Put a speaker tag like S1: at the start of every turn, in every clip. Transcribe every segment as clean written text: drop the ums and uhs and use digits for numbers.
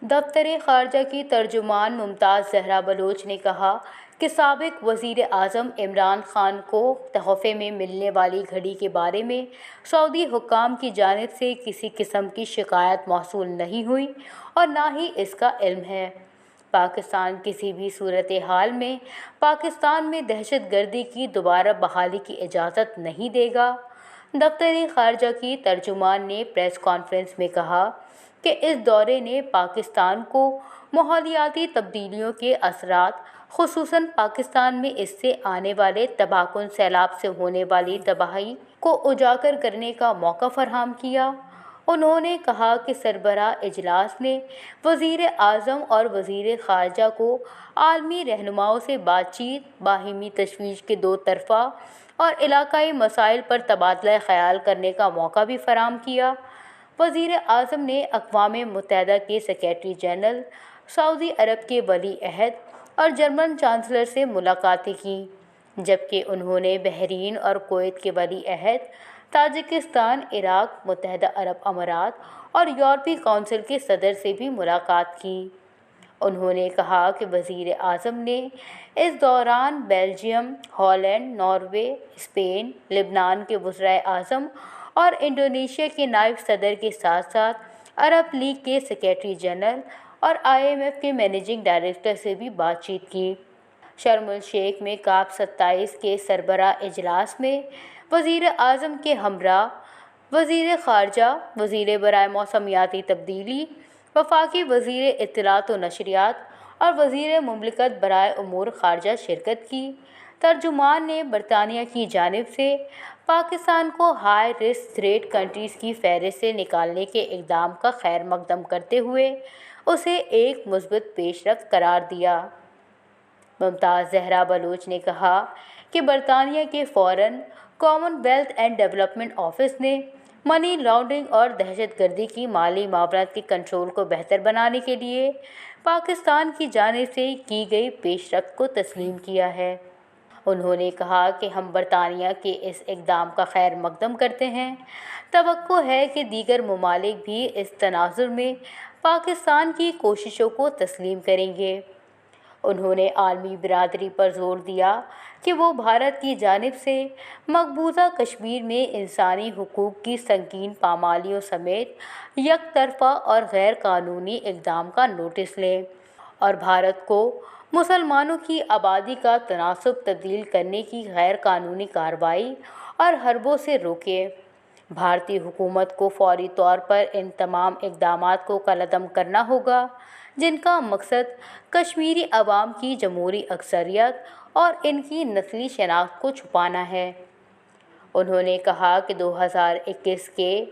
S1: دفتر خارجہ کی ترجمان ممتاز زہرا بلوچ نے کہا کہ سابق وزیر اعظم عمران خان کو تحفے میں ملنے والی گھڑی کے بارے میں سعودی حکام کی جانب سے کسی قسم کی شکایت موصول نہیں ہوئی اور نہ ہی اس کا علم ہے۔ پاکستان کسی بھی صورتحال میں پاکستان میں دہشت گردی کی دوبارہ بحالی کی اجازت نہیں دے گا۔ دفتر خارجہ کی ترجمان نے پریس کانفرنس میں کہا کہ اس دورے نے پاکستان کو ماحولیاتی تبدیلیوں کے اثرات، خصوصاً پاکستان میں اس سے آنے والے تباہ کن سیلاب سے ہونے والی تباہی کو اجاگر کرنے کا موقع فراہم کیا۔ انہوں نے کہا کہ سربراہ اجلاس نے وزیر اعظم اور وزیر خارجہ کو عالمی رہنماؤں سے بات چیت، باہمی تشویش کے دو طرفہ اور علاقائی مسائل پر تبادلہ خیال کرنے کا موقع بھی فراہم کیا۔ وزیر اعظم نے اقوام متحدہ کے سیکریٹری جنرل، سعودی عرب کے ولی عہد اور جرمن چانسلر سے ملاقاتیں کیں، جبکہ انہوں نے بحرین اور کویت کے ولی عہد، تاجکستان، عراق، متحدہ عرب امارات اور یورپی کونسل کے صدر سے بھی ملاقات کی۔ انہوں نے کہا کہ وزیر اعظم نے اس دوران بیلجیم، ہالینڈ، ناروے، اسپین، لبنان کے وزرائے اعظم اور انڈونیشیا کے نائب صدر کے ساتھ ساتھ عرب لیگ کے سیکریٹری جنرل اور IMF کے مینیجنگ ڈائریکٹر سے بھی بات چیت کی۔ شرم الشیخ میں COP 27 کے سربراہ اجلاس میں وزیر اعظم کے ہمراہ وزیر خارجہ، وزیر برائے موسمیاتی تبدیلی، وفاقی وزیر اطلاعات و نشریات اور وزیر مملکت برائے امور خارجہ شرکت کی۔ ترجمان نے برطانیہ کی جانب سے پاکستان کو ہائی رسک تھریٹ کنٹریز کی فہرست سے نکالنے کے اقدام کا خیر مقدم کرتے ہوئے اسے ایک مثبت پیش رفت قرار دیا۔ ممتاز زہرا بلوچ نے کہا کہ برطانیہ کے foreign, common wealth and development office نے منی لانڈرنگ اور دہشت گردی کی مالی معاملات کے کنٹرول کو بہتر بنانے کے لیے پاکستان کی جانب سے کی گئی پیش رفت کو تسلیم کیا ہے۔ انہوں نے کہا کہ ہم برطانیہ کے اس اقدام کا خیر مقدم کرتے ہیں۔ توقع ہے کہ دیگر ممالک بھی اس تناظر میں پاکستان کی کوششوں کو تسلیم کریں گے۔ انہوں نے عالمی برادری پر زور دیا کہ وہ بھارت کی جانب سے مقبوضہ کشمیر میں انسانی حقوق کی سنگین پامالیوں سمیت یک طرفہ اور غیر قانونی اقدام کا نوٹس لیں اور بھارت کو مسلمانوں کی آبادی کا تناسب تبدیل کرنے کی غیر قانونی کارروائی اور حربوں سے روکے۔ بھارتی حکومت کو فوری طور پر ان تمام اقدامات کو کالعدم کرنا ہوگا جن کا مقصد کشمیری عوام کی جمہوری اکثریت اور ان کی نسلی شناخت کو چھپانا ہے۔ انہوں نے کہا کہ 2021 کے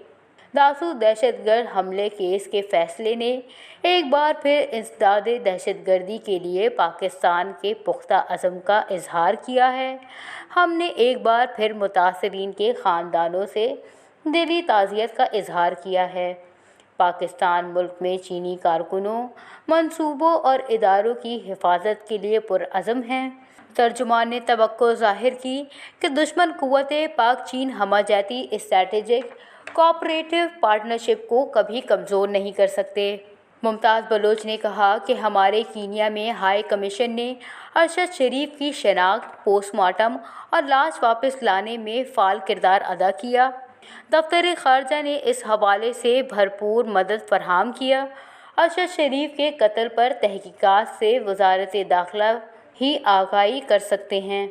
S1: داسو دہشت گرد حملے کیس کے فیصلے نے ایک بار پھر انسداد دہشت گردی کے لیے پاکستان کے پختہ عزم کا اظہار کیا ہے۔ ہم نے ایک بار پھر متاثرین کے خاندانوں سے دلی تعزیت کا اظہار کیا ہے۔ پاکستان ملک میں چینی کارکنوں، منصوبوں اور اداروں کی حفاظت کے لیے پرعزم ہے۔ ترجمان نے توقع ظاہر کی کہ دشمن قوتیں پاک چین ہمہ جہتی اسٹریٹجک کوآپریٹو پارٹنرشپ کو کبھی کمزور نہیں کر سکتے۔ ممتاز بلوچ نے کہا کہ ہمارے کینیا میں ہائی کمیشن نے ارشد شریف کی شناخت، پوسٹ مارٹم اور لاش واپس لانے میں فعال کردار ادا کیا۔ دفتر خارجہ نے اس حوالے سے بھرپور مدد فراہم کیا۔ ارشد شریف کے قتل پر تحقیقات سے وزارت داخلہ ہی آگاہی کر سکتے ہیں۔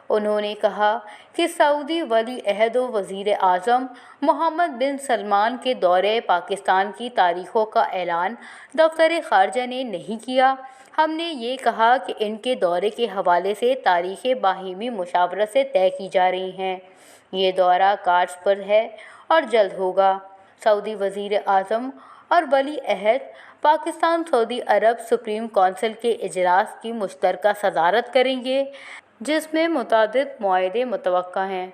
S1: انہوں نے کہا کہ سعودی ولی عہد و وزیر اعظم محمد بن سلمان کے دورہ پاکستان کی تاریخوں کا اعلان دفتر خارجہ نے نہیں کیا۔ ہم نے یہ کہا کہ ان کے دورے کے حوالے سے تاریخیں باہمی مشاورت سے طے کی جا رہی ہیں۔ یہ دورہ کارڈز پر ہے اور جلد ہوگا۔ سعودی وزیر اعظم اور ولی عہد پاکستان سعودی عرب سپریم کونسل کے اجلاس کی مشترکہ صدارت کریں گے، جس میں متعدد معاہدے متوقع ہیں۔